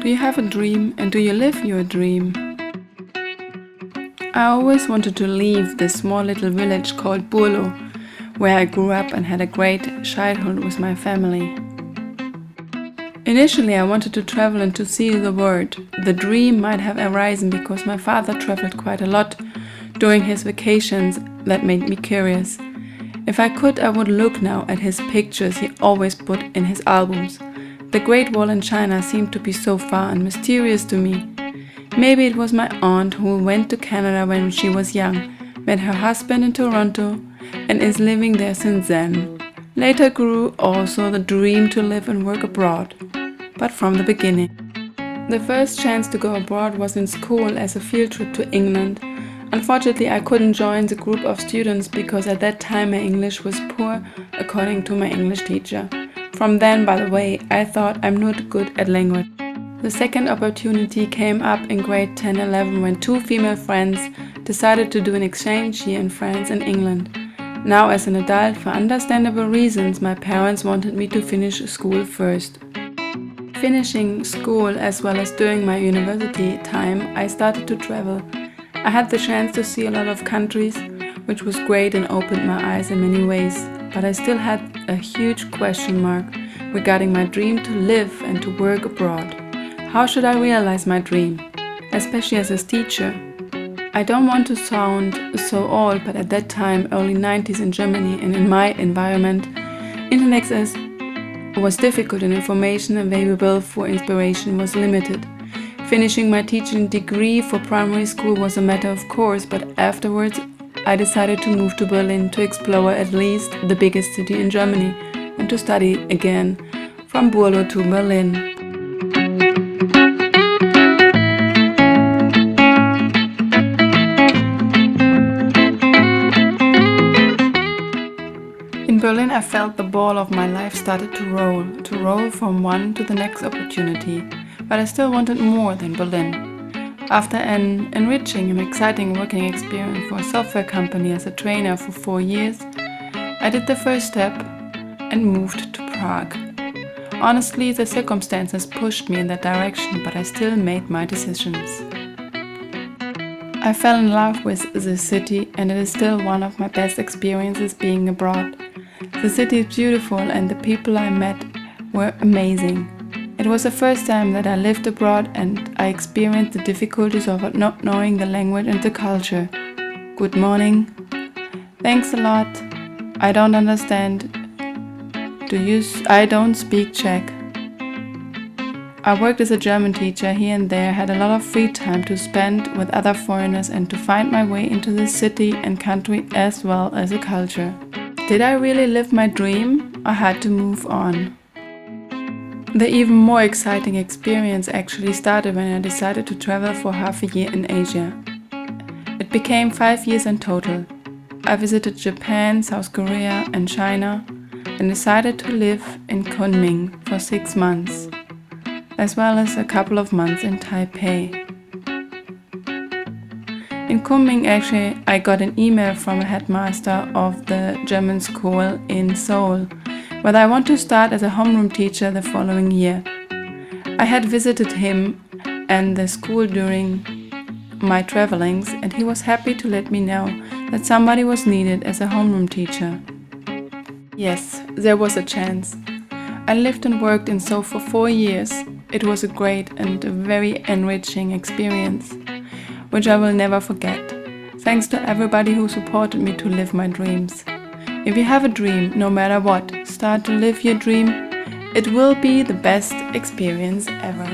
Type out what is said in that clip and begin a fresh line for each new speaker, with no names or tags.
Do you have a dream, and do you live your dream? I always wanted to leave this small little village called Burlo, where I grew up and had a great childhood with my family. Initially I wanted to travel and to see the world. The dream might have arisen because my father traveled quite a lot during his vacations. That made me curious. If I could, I would look now at his pictures he always put in his albums. The Great Wall in China seemed to be so far and mysterious to me. Maybe it was my aunt who went to Canada when she was young, met her husband in Toronto, and is living there since then. Later grew also the dream to live and work abroad, but from the beginning. The first chance to go abroad was in school as a field trip to England. Unfortunately, I couldn't join the group of students because at that time my English was poor, according to my English teacher. From then, by the way, I thought I'm not good at language. The second opportunity came up in grade 10-11 when two female friends decided to do an exchange year in France and England. Now, as an adult, for understandable reasons, my parents wanted me to finish school first. Finishing school as well as during my university time, I started to travel. I had the chance to see a lot of countries, which was great and opened my eyes in many ways. But I still had a huge question mark regarding my dream to live and to work abroad. How should I realize my dream, especially as a teacher? I don't want to sound so old, but at that time, early 90s in Germany and in my environment, internet access was difficult and information available for inspiration was limited. Finishing my teaching degree for primary school was a matter of course, but afterwards I decided to move to Berlin to explore at least the biggest city in Germany and to study again from Burlo to Berlin. In Berlin I felt the ball of my life started to roll from one to the next opportunity, but I still wanted more than Berlin. After an enriching and exciting working experience for a software company as a trainer for 4 years, I did the first step and moved to Prague. Honestly, the circumstances pushed me in that direction, but I still made my decisions. I fell in love with the city, and it is still one of my best experiences being abroad. The city is beautiful and the people I met were amazing. It was the first time that I lived abroad and I experienced the difficulties of not knowing the language and the culture. Good morning. Thanks a lot. I don't understand. I don't speak Czech. I worked as a German teacher here and there, had a lot of free time to spend with other foreigners and to find my way into the city and country as well as the culture. Did I really live my dream? I had to move on. The even more exciting experience actually started when I decided to travel for half a year in Asia. It became 5 years in total. I visited Japan, South Korea and China and decided to live in Kunming for 6 months, as well as a couple of months in Taipei. In Kunming, actually, I got an email from a headmaster of the German school in Seoul, whether I want to start as a homeroom teacher the following year. I had visited him and the school during my travelings, and he was happy to let me know that somebody was needed as a homeroom teacher. Yes, there was a chance. I lived and worked in Seoul for 4 years. It was a great and a very enriching experience, which I will never forget. Thanks to everybody who supported me to live my dreams. If you have a dream, no matter what, start to live your dream. It will be the best experience ever.